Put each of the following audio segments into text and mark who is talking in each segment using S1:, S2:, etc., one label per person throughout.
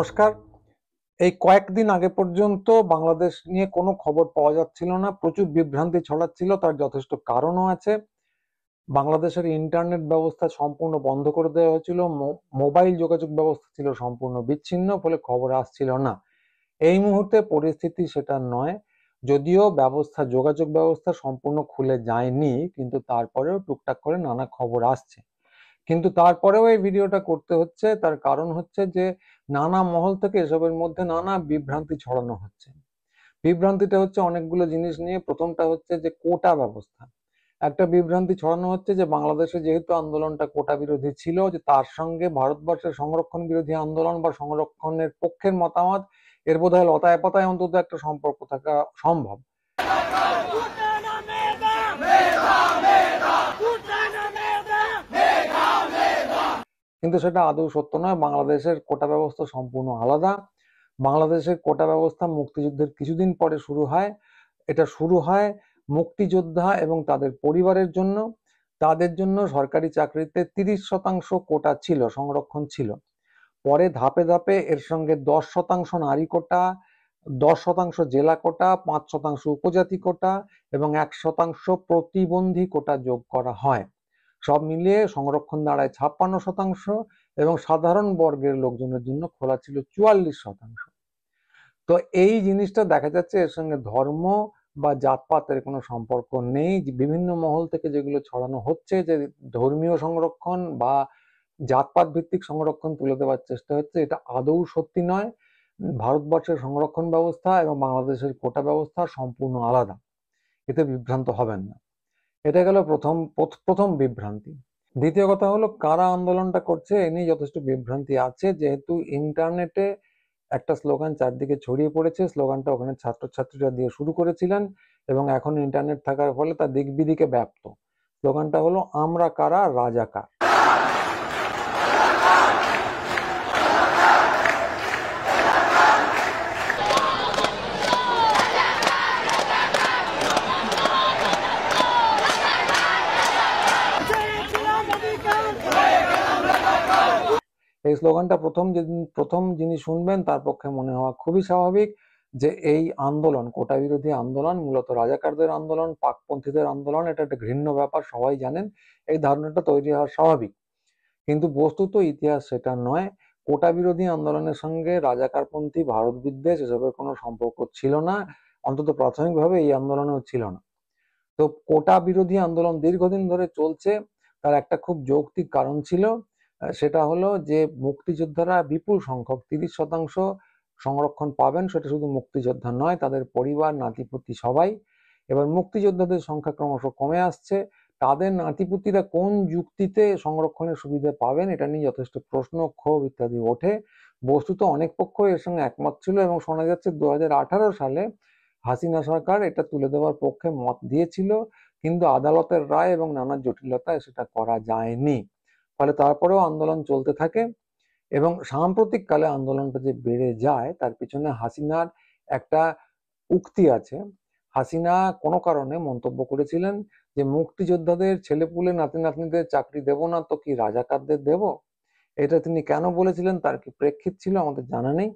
S1: নমস্কার। এই কয়েকদিন আগে পর্যন্ত বাংলাদেশ নিয়ে কোনো খবর পাওয়া যাচ্ছিল না, প্রচুর বিভ্রান্তি ছড়াচ্ছিল। তার যথেষ্ট কারণও আছে। বাংলাদেশের ইন্টারনেট ব্যবস্থা সম্পূর্ণ বন্ধ করে দেওয়া হয়েছিল, মোবাইল যোগাযোগ ব্যবস্থা ছিল সম্পূর্ণ বিচ্ছিন্ন, ফলে খবর আসছিল না। এই মুহূর্তে পরিস্থিতি সেটা নয়, যদিও যোগাযোগ ব্যবস্থা সম্পূর্ণ খুলে যায়নি, কিন্তু তারপরেও টুকটাক করে নানা খবর আসছে। কিন্তু তারপরেও এই ভিডিওটা করতে হচ্ছে, তার কারণ হচ্ছে যে নানা মহল থেকে এসবের মধ্যে নানা বিভ্রান্তি ছড়ানো হচ্ছে। বিভ্রান্তিটা হচ্ছে অনেকগুলো জিনিস নিয়ে। প্রথমটা হচ্ছে যে কোটা ব্যবস্থা। একটা বিভ্রান্তি ছড়ানো হচ্ছে যে বাংলাদেশে যেহেতু আন্দোলনটা কোটা বিরোধী ছিল, যে তার সঙ্গে ভারতবর্ষের সংরক্ষণ বিরোধী আন্দোলন বা সংরক্ষণের পক্ষের মতামত এর বোধহয় লতায় পাতায় অন্তত একটা সম্পর্ক থাকা সম্ভব। কিন্তু সেটা আদৌ সত্য নয়। বাংলাদেশের কোটা ব্যবস্থা সম্পূর্ণ আলাদা। বাংলাদেশের কোটা ব্যবস্থা মুক্তিযুদ্ধের কিছুদিন পরে শুরু হয়। এটা শুরু হয় মুক্তিযোদ্ধা এবং তাদের পরিবারের জন্য। তাদের জন্য সরকারি চাকরিতে 30% কোটা ছিল, সংরক্ষণ ছিল। পরে ধাপে ধাপে এর সঙ্গে 10% নারী কোটা, 10% জেলা কোটা, 5% উপজাতি কোটা এবং 1% প্রতিবন্ধী কোটা যোগ করা হয়। সব মিলিয়ে সংরক্ষণ দাঁড়ায় 56% এবং সাধারণ বর্গের লোকজনের জন্য খোলা ছিল 44%। তো এই জিনিসটা দেখা যাচ্ছে এর সঙ্গে ধর্ম বা জাতপাতের কোনো সম্পর্ক নেই। বিভিন্ন মহল থেকে যেগুলো ছড়ানো হচ্ছে যে ধর্মীয় সংরক্ষণ বা জাতপাত ভিত্তিক সংরক্ষণ তুলে দেওয়ার চেষ্টা হচ্ছে, এটা আদৌ সত্যি নয়। ভারতবর্ষের সংরক্ষণ ব্যবস্থা এবং বাংলাদেশের কোটা ব্যবস্থা সম্পূর্ণ আলাদা। এতে বিভ্রান্ত হবেন না। এটা গেল প্রথম বিভ্রান্তি। দ্বিতীয় কথা হলো, কারা আন্দোলনটা করছে এ নিয়ে যথেষ্ট বিভ্রান্তি আছে। যেহেতু ইন্টারনেটে একটা স্লোগান চারদিকে ছড়িয়ে পড়েছে, স্লোগানটা ওখানে ছাত্রছাত্রীরা দিয়ে শুরু করেছিলেন এবং এখন ইন্টারনেট থাকার ফলে তা দিক বিদিকে ব্যাপ্ত। স্লোগানটা হলো, আমরা কারা, রাজাকার। এই স্লোগানটা প্রথম যিনি শুনবেন তার পক্ষে মনে হওয়া খুবই স্বাভাবিক যে এই আন্দোলন, কোটা বিরোধী আন্দোলন, মূলত রাজাকারদের আন্দোলন, পাকপন্থীদের আন্দোলন। এটা একটা ঘৃণ্য ব্যাপার, সবাই জানেন। এই ধারণাটা তৈরি হওয়া স্বাভাবিক, কিন্তু বস্তুত ইতিহাস সেটা নয়। কোটা বিরোধী আন্দোলনের সঙ্গে রাজাকারপন্থী, ভারত বিদ্বেষ এসবের কোনো সম্পর্ক ছিল না, অন্তত প্রাথমিকভাবে এই আন্দোলনেও ছিল না। তো কোটা বিরোধী আন্দোলন দীর্ঘদিন ধরে চলছে। তার একটা খুব যৌক্তিক কারণ ছিল, সেটা হলো যে মুক্তিযোদ্ধারা বিপুল সংখ্যক 30% সংরক্ষণ পাবেন। সেটা শুধু মুক্তিযোদ্ধা নয়, তাদের পরিবার, নাতিপুতি সবাই। এবার মুক্তিযোদ্ধাদের সংখ্যা ক্রমশ কমে আসছে। তাদের নাতিপুতিরা কোন যুক্তিতে সংরক্ষণের সুবিধা পাবেন এটা নিয়ে যথেষ্ট প্রশ্ন, ক্ষোভ ইত্যাদি ওঠে। বস্তুত অনেক পক্ষ এর সঙ্গে একমত ছিল এবং শোনা যাচ্ছে 2018 সালে হাসিনা সরকার এটা তুলে দেওয়ার পক্ষে মত দিয়েছিল, কিন্তু আদালতের রায় এবং নানা জটিলতায় সেটা করা যায়নি। ফলে তারপরেও আন্দোলন চলতে থাকে এবং সাম্প্রতিককালে আন্দোলনটা যে বেড়ে যায় তার পিছনে হাসিনার একটা উক্তি আছে। হাসিনা কোনো কারণে মন্তব্য করেছিলেন যে মুক্তিযোদ্ধাদের ছেলেপুলে নাতি নাতনিদের চাকরি দেব না তো কি রাজাকারদের দেব। এটা তিনি কেন বলেছিলেন, তার কি প্রেক্ষিত ছিল আমাদের জানা নেই।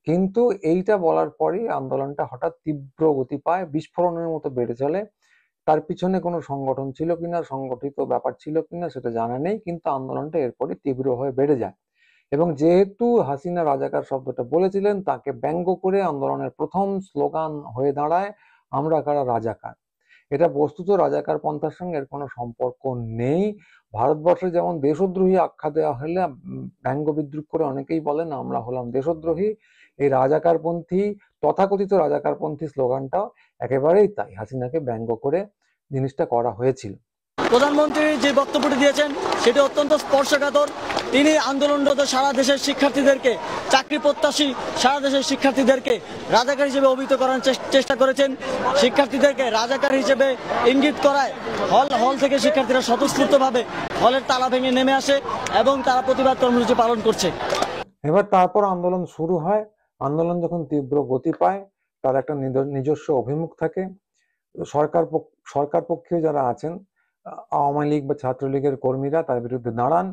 S1: কিন্তু এইটা বলার পরই আন্দোলনটা হঠাৎ তীব্র গতি পায়, বিস্ফোরণের মতো বেড়ে চলে। তার পিছনে কোনো সংগঠন ছিল কিনা, সংগঠিত ব্যাপার ছিল কিনা সেটা জানা নেই, কিন্তু আন্দোলনটা এরপরে তীব্র হয়ে বেড়ে যায়। এবং যেহেতু হাসিনা রাজাকার শব্দটা বলেছিলেন, তাকে ব্যঙ্গ করে আন্দোলনের প্রথম স্লোগান হয়ে দাঁড়ায়, আমরা কারা, রাজাকার। এটা বস্তুত রাজাকার পন্থার সঙ্গে এর কোনো সম্পর্ক নেই। ভারতবর্ষে যেমন দেশদ্রোহী আখ্যা দেওয়া হলে ব্যঙ্গ বিদ্রুপ করে অনেকেই বলেন আমরা হলাম দেশদ্রোহী, এই রাজাকারপন্থী, তথাকথিত রাজাকারপন্থী স্লোগানটাও একেবারেই তাই। হাসিনাকে ব্যঙ্গ করে জিনিসটা করা হয়েছিল।
S2: প্রধানমন্ত্রী যে বক্তব্যটি দিয়েছেন সেটি অত্যন্ত স্পর্শকাতর। তিনি আন্দোলনরত সারা দেশের শিক্ষার্থীদেরকে, চাকরি প্রত্যাশী সারা দেশের শিক্ষার্থীদেরকে রাজাকার হিসেবে অভিহিত করার চেষ্টা করেছেন। শিক্ষার্থীদেরকে রাজাকার হিসেবে ইঙ্গিত করায় হল থেকে শিক্ষার্থীরা স্বতঃস্ফূর্তভাবে হলের তালা ভেঙে নেমে আসে এবং তারা প্রতিবাদ কর্মসূচি পালন করছে।
S1: এবার তারপর আন্দোলন শুরু হয়। আন্দোলন যখন তীব্র গতি পায়, তার একটা নিজস্ব অভিমুখ থাকে। সরকার পক্ষীয় যারা আছেন, আওয়ামী লীগ বা ছাত্রলীগের কর্মীরা তার বিরুদ্ধে দাঁড়ান।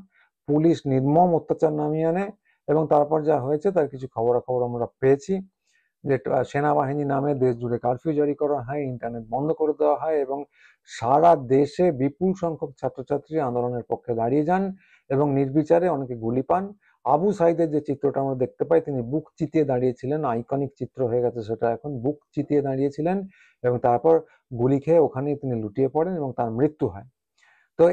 S1: পুলিশ নির্মম অত্যাচার নামিয়ে আনে এবং তারপর যা হয়েছে তার কিছু খবরাখবর আমরা পেয়েছি, যে সেনাবাহিনী নামে দেশ জুড়ে কারফিউ জারি করা হয়, ইন্টারনেট বন্ধ করে দেওয়া হয় এবং সারা দেশে বিপুল সংখ্যক ছাত্রছাত্রী আন্দোলনের পক্ষে দাঁড়িয়ে যান এবং নির্বিচারে অনেকে গুলি পান। আবু সাইদের যে চিত্রটা আমরা দেখতে পাই, তিনি বুক চিতিয়ে দাঁড়িয়েছিলেন, আইকনিক চিত্র হয়ে গেছে সেটা এখন, বুক চিতিয়ে দাঁড়িয়েছিলেন এবং তারপর গুলি খেয়ে ওখানেই তিনি লুটিয়ে পড়েন এবং তার মৃত্যু হয়। তো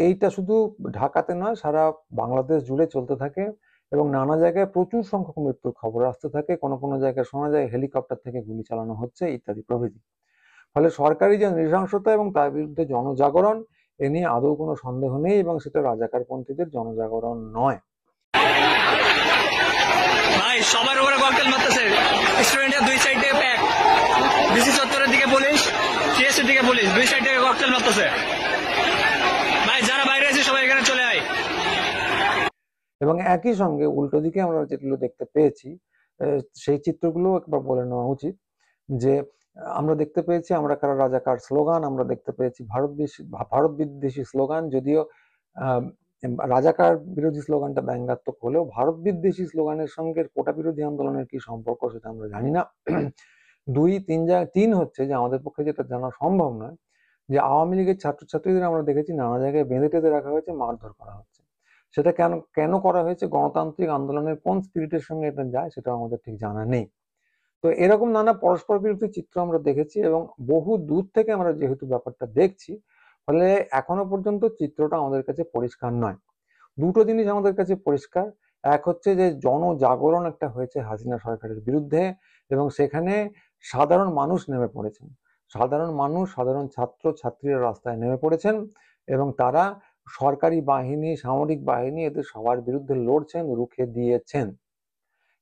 S1: এইটা শুধু ঢাকাতে নয়, সারা বাংলাদেশ জুড়ে চলতে থাকে এবং নানা জায়গায় প্রচুর সংখ্যক মৃত্যুর খবর আসতে থাকে। কোনো কোনো জায়গায় শোনা যায় হেলিকপ্টার থেকে গুলি চালানো হচ্ছে ইত্যাদি প্রভৃতি। ফলে সরকারি যে নৃশংসতা এবং তার বিরুদ্ধে জনজাগরণ, এ নিয়ে আদৌ কোনো সন্দেহ নেই এবং সেটা রাজাকারপন্থীদের জনজাগরণ নয়।
S3: ভাই সবার উপরে ককটেল মারতেছে, স্টুডেন্টের দুই সাইডে প্যাক, ডিসি চত্বরের দিকে পুলিশ, সিএসসির দিকে পুলিশ, দুই সাইডে ককটেল মারতেছে। ভাই যারা বাইরে আছে সবাই এখানে চলে আয়।
S1: এবং একই সঙ্গে উল্টো দিকে আমরা যেগুলো দেখতে পেয়েছি, সেই চিত্রগুলো একবার বলে নেওয়া উচিত। যে আমরা দেখতে পেয়েছি আমরা কারা রাজাকার স্লোগান, আমরা দেখতে পেয়েছি ভারত বিদ্বেষী স্লোগান, যদিও আহ, রাজাকার বিরোধী স্লোগানটা ব্যঙ্গাত্মক হলেও ভারত বিদ্বেষী স্লোগানের সঙ্গে কোটা বিরোধী আন্দোলনের কি সম্পর্ক সেটা আমরা জানি না। তিন হচ্ছে যে আমাদের পক্ষে যেটা জানা সম্ভব নয়, যে আওয়ামী লীগের ছাত্রছাত্রীদের আমরা দেখেছি নানা জায়গায় বেঁধে টেঁধে রাখা হয়েছে, মারধর করা হচ্ছে। সেটা কেন কেন করা হয়েছে, গণতান্ত্রিক আন্দোলনের কোন স্পিরিটের সঙ্গে এটা যায় সেটা আমাদের ঠিক জানা নেই। তো এরকম নানা পরস্পর বিরোধী চিত্র আমরা দেখেছি এবং বহু দূর থেকে আমরা যেহেতু ব্যাপারটা দেখছি, ফলে এখনো পর্যন্ত চিত্রটা আমাদের কাছে পরিষ্কার নয়। দুটো জিনিস আমাদের কাছে পরিষ্কার। এক হচ্ছে যে জনজাগরণ একটা হয়েছে হাসিনা সরকারের বিরুদ্ধে এবং সেখানে সাধারণ মানুষ নেমে পড়েছেন, সাধারণ মানুষ, সাধারণ ছাত্র ছাত্রীরা রাস্তায় নেমে পড়েছেন এবং তারা সরকারি বাহিনী, সামরিক বাহিনী, এদের সবার বিরুদ্ধে লড়ছেন, রুখে দিয়েছেন।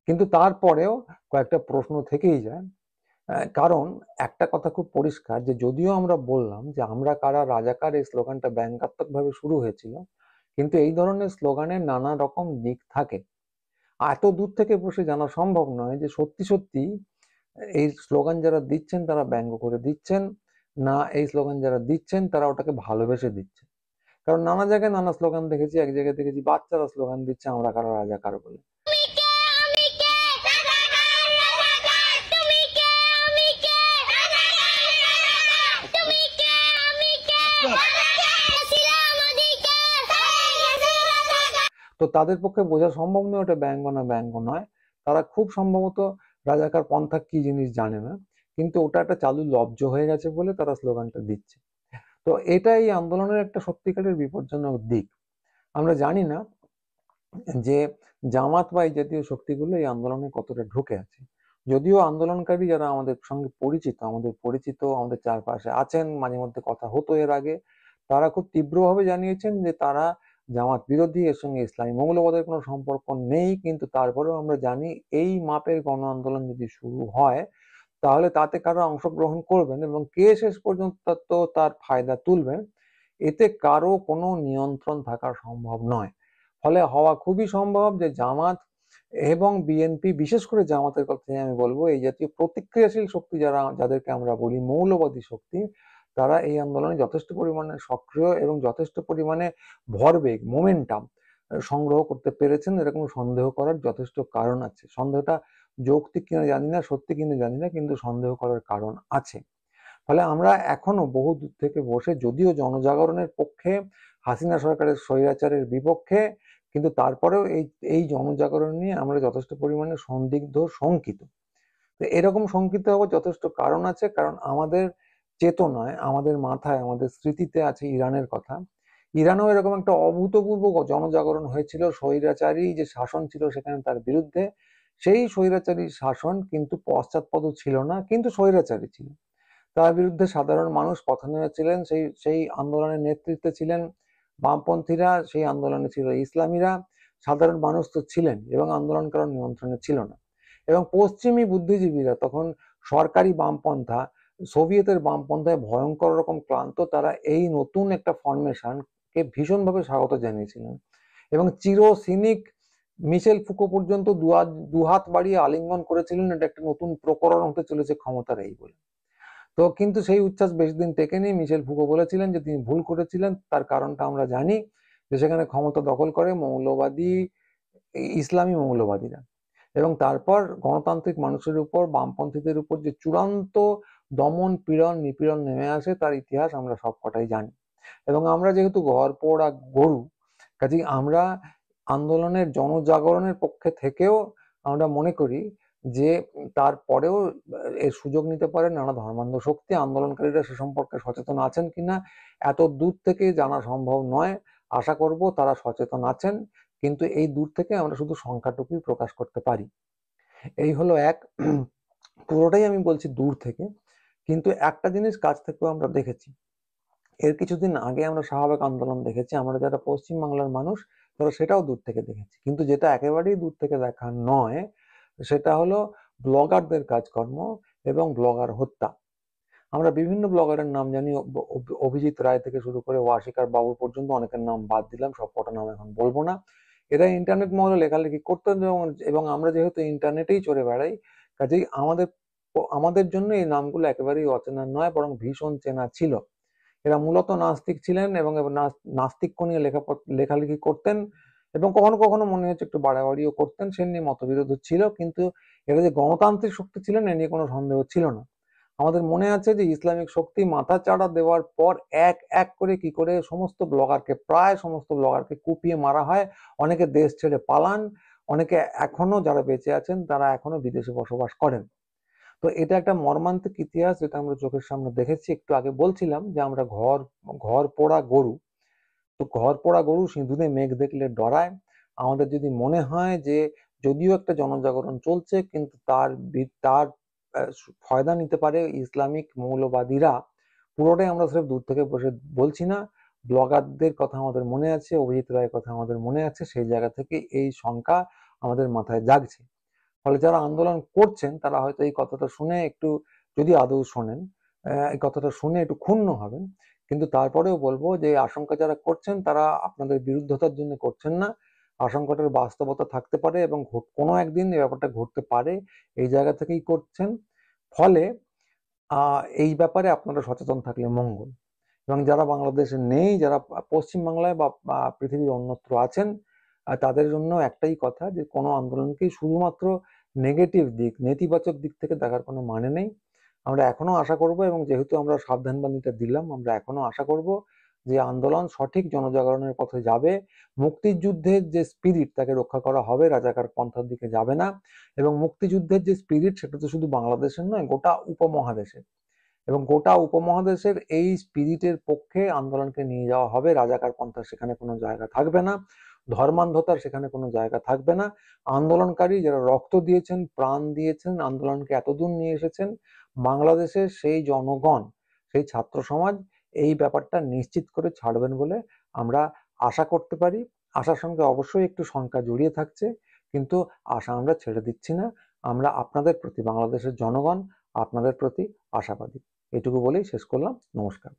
S1: কিন্তু তারপরেও কয়েকটা প্রশ্ন থেকেই যায়। কারণ একটা কথা খুব পরিষ্কার, যে যদিও আমরা বললাম যে আমরা কারা রাজাকার, এই স্লোগানটা ব্যঙ্গাত্মক ভাবে শুরু হয়েছিল, কিন্তু এই ধরনের স্লোগানের নানা রকম দিক থাকে। এত দূর থেকে বসে জানা সম্ভব নয় যে সত্যি সত্যি এই স্লোগান যারা দিচ্ছেন তারা ব্যঙ্গ করে দিচ্ছেন না, এই স্লোগান যারা দিচ্ছেন তারা ওটাকে ভালোবেসে দিচ্ছে। কারণ নানা জায়গায় নানা স্লোগান দেখেছি, এক জায়গায় দেখেছি বাচ্চারা স্লোগান দিচ্ছে আমরা কারা রাজাকার বলে। তো তাদের পক্ষে বোঝা সম্ভব নয় ওটা ব্যঙ্গ না ব্যঙ্গ নয়। তারা খুব সম্ভবত রাজাকার পন্থা কি জিনিস জানে না, কিন্তু ওটা একটা চালু লব্জ হয়ে গেছে বলে তারা স্লোগানটা দিচ্ছে। তো এটা এই আন্দোলনের একটা সত্যিকারের বিপজ্জনক দিক। আমরা জানি না যে জামাত বা এই জাতীয় শক্তিগুলো এই আন্দোলনে কতটা ঢুকে আছে। যদিও আন্দোলনকারী যারা আমাদের সঙ্গে পরিচিত, আমাদের চারপাশে আছেন, মাঝে মধ্যে কথা হতো এর আগে, তারা খুব তীব্রভাবে জানিয়েছেন যে তারা জামাত বিরোধী, এর সঙ্গে ইসলামী মৌলবাদের কোনো সম্পর্ক নেই। কিন্তু তারপরেও আমরা জানি এই মাপের গণ আন্দোলন যদি শুরু হয় তাহলে তাতে কারা অংশগ্রহণ করবেন এবং কে শেষ পর্যন্ত তো তার ফায়দা তুলবেন, এতে কারো কোনো নিয়ন্ত্রণ থাকা সম্ভব নয়। ফলে হওয়া খুবই সম্ভব যে জামাত এবং বিএনপি, বিশেষ করে জামাতের কথাই আমি বলবো, এই জাতীয় প্রতিক্রিয়াশীল শক্তি যাদেরকে আমরা বলি মৌলবাদী শক্তি, তারা এই আন্দোলনে যথেষ্ট পরিমাণে সক্রিয় এবং যথেষ্ট পরিমাণে ভরবেগ, মোমেন্টাম সংগ্রহ করতে পেরেছেন, এরকম সন্দেহ করার যথেষ্ট কারণ আছে। সন্দেহটা যৌক্তিক কিনা জানি না, সত্যি কিনা জানি না, কিন্তু সন্দেহ করার কারণ আছে। ফলে আমরা এখনো বহু দূর থেকে বসে, যদিও জনজাগরণের পক্ষে, হাসিনা সরকারের স্বৈরাচারের বিপক্ষে, কিন্তু তারপরেও এই এই জনজাগরণ নিয়ে আমরা যথেষ্ট পরিমাণে সন্দিগ্ধ, শঙ্কিত। তো এরকম শঙ্কিত হওয়ার যথেষ্ট কারণ আছে, কারণ আমাদের চেতনায়, আমাদের মাথায়, আমাদের স্মৃতিতে আছে ইরানের কথা। ইরানেও এরকম একটা অভূতপূর্ব জনজাগরণ হয়েছিল, স্বৈরাচারী যে শাসন ছিল সেখানে তার বিরুদ্ধে। সেই স্বৈরাচারী শাসন কিন্তু পশ্চাৎপদ ছিল না, কিন্তু স্বৈরাচারী ছিল। তার বিরুদ্ধে সাধারণ মানুষ পথে নেমেছিলেন, সেই সেই আন্দোলনের নেতৃত্বে ছিলেন বামপন্থীরা, সেই আন্দোলনে ছিল ইসলামীরা। সাধারণ মানুষ তো ছিলেন এবং আন্দোলন কারণ নিয়ন্ত্রণে ছিল না। এবং পশ্চিমী বুদ্ধিজীবীরা তখন সরকারি বামপন্থা, সোভিয়েতের বামপন্থায় ভয়ঙ্কর রকম ক্লান্ত, তারা এই নতুন একটা ফরমেশনকে ভীষণভাবে স্বাগত জানিয়েছিলেন এবং চির সিনিক মিশেল ফুকো পর্যন্ত দুহাত বাড়িয়ে আলিঙ্গন করেছিলেন এটা একটা নতুন প্রকরণ হতে চলেছে ক্ষমতার, এই বলে। তো কিন্তু সেই উচ্ছ্বাস বেশি দিন টেকেনি। মিশেল ফুকো বলেছিলেন যে তিনি ভুল করেছিলেন, তার কারণটা আমরা জানি, যে সেখানে ক্ষমতা দখল করে মৌলবাদী ইসলামী মৌলবাদীরা, এবং তারপর গণতান্ত্রিক মানুষের উপর, বামপন্থীদের উপর যে চূড়ান্ত দমন, পীড়ন, নিপীড়ন নেমে আসে তার ইতিহাস আমরা সবকটাই জানি। এবং আমরা যেহেতু ঘর পোড়া গরু, কাজেই আমরা আন্দোলনের, জনজাগরণের পক্ষে থেকেও আমরা মনে করি যে তারপরেও এর সুযোগ নিতে পারে নানা ধর্মান্ধ শক্তি। আন্দোলনকারীরা সে সম্পর্কে সচেতন আছেন কিনা এত দূর থেকে জানা সম্ভব নয়, আশা করব তারা সচেতন আছেন, কিন্তু এই দূর থেকে আমরা শুধু সংখ্যাটুকুই প্রকাশ করতে পারি। এই হলো এক। পুরোটাই আমি বলছি দূর থেকে, কিন্তু একটা জিনিস কাছ থেকেও আমরা দেখেছি। এর কিছুদিন আগে আমরা শাহবাগ আন্দোলন দেখেছি, আমরা যারা পশ্চিম বাংলার মানুষ তারা সেটাও দূর থেকে দেখেছি। কিন্তু যেটা একেবারেই দূর থেকে দেখা নয় সেটা হলো ব্লগারদের কাজকর্ম এবং ব্লগার হত্যা। আমরা বিভিন্ন ব্লগারের নাম জানি, অভিজিৎ রায় থেকে শুরু করে ওয়াশিকার বাবু পর্যন্ত অনেকের নাম বাদ দিলাম, সব কটা নাম এখন বলবো না। এরা ইন্টারনেট মহলে লেখালেখি করতেন, এবং আমরা যেহেতু ইন্টারনেটেই চড়ে বেড়াই, কাজেই আমাদের জন্য এই নামগুলো একেবারেই অচেনা নয়, বরং ভীষণ চেনা ছিল। এরা মূলত নাস্তিক ছিলেন এবং নাস্তিক্য নিয়ে লেখালেখি করতেন, এবং কখনো কখনো মনে হচ্ছে একটু বাড়াবাড়িও করতেন, সে নিয়ে মতবিরোধ ছিল। কিন্তু এরা যে গণতান্ত্রিক শক্তি ছিলেন এ নিয়ে কোনো সন্দেহ ছিল না। আমাদের মনে আছে যে ইসলামিক শক্তি মাথা চাড়া দেওয়ার পর এক এক করে কি করে সমস্ত ব্লগারকে, প্রায় সমস্ত ব্লগারকে কুপিয়ে মারা হয়। অনেকে দেশ ছেড়ে পালান, অনেকে এখনো, যারা বেঁচে আছেন তারা এখনো বিদেশে বসবাস করেন। তো এটা একটা মর্মান্তিক ইতিহাস যেটা আমরা চোখের সামনে দেখেছি। একটু আগে বলছিলাম যে আমরা ঘর পোড়া গরু। তো ঘর পোড়া গরু সিঁদুরে মেঘ দেখলে ডরায়। আমাদের যদি মনে হয় যে যদিও একটা জনজাগরণ চলছে, কিন্তু তার ফায়দা নিতে পারে ইসলামিক মৌলবাদীরা, পুরোটাই আমরা সির্ফ দূর থেকে বসে বলছি না। ব্লগারদের কথা আমাদের মনে আছে, অভিজিৎ রায়ের কথা আমাদের মনে আছে, সেই জায়গা থেকে এই শঙ্কা আমাদের মাথায় জাগছে। ফলে যারা আন্দোলন করছেন তারা হয়তো এই কথাটা শুনে একটু, যদি আদৌ শোনেন, এই কথাটা শুনে একটু ক্ষুণ্ণ হবেন। কিন্তু তারপরেও বলবো যে এই আশঙ্কা যারা করছেন তারা আপনাদের বিরুদ্ধতার জন্য করছেন না। আশঙ্কাটার বাস্তবতা থাকতে পারে এবং কোনো একদিন এই ব্যাপারটা ঘটতে পারে, এই জায়গা থেকেই করছেন। ফলে এই ব্যাপারে আপনারা সচেতন থাকলে মঙ্গল। এবং যারা বাংলাদেশে নেই, যারা পশ্চিম বাংলায় বা পৃথিবীর অন্যত্র আছেন, তাদের জন্য একটাই কথা যে কোনো আন্দোলনকেই শুধুমাত্র নেগেটিভ দিক, নেতিবাচক দিক থেকে দেখার কোনো মানে নেই। আমরা এখনো আশা করব, এবং যেহেতু আমরা সাবধানবাণীটা দিলাম, আমরা এখনো আশা করব যে আন্দোলন সঠিক জনজাগরণের পথে যাবে। মুক্তিযুদ্ধের যে স্পিরিট তাকে রক্ষা করা হবে, রাজাকার পন্থার দিকে যাবে না। এবং মুক্তিযুদ্ধের যে স্পিরিট সেটা তো শুধু বাংলাদেশের নয়, গোটা উপমহাদেশের। এবং গোটা উপমহাদেশের এই স্পিরিটের পক্ষে আন্দোলনকে নিয়ে যাওয়া হবে। রাজাকার পন্থার সেখানে কোনো জায়গা থাকবে না, ধর্মান্ধতার সেখানে কোনো জায়গা থাকবে না। আন্দোলনকারী যারা রক্ত দিয়েছেন, প্রাণ দিয়েছেন, আন্দোলনকে এতদূর নিয়ে এসেছেন, বাংলাদেশের সেই জনগণ, সেই ছাত্র সমাজ এই ব্যাপারটা নিশ্চিত করে ছাড়বেন বলে আমরা আশা করতে পারি। আশার সঙ্গে অবশ্যই একটু শঙ্কা জড়িয়ে থাকছে, কিন্তু আশা আমরা ছেড়ে দিচ্ছি না। আমরা আপনাদের প্রতি, বাংলাদেশের জনগণ আপনাদের প্রতি আশাবাদী। এটুকু বলেই শেষ করলাম। নমস্কার।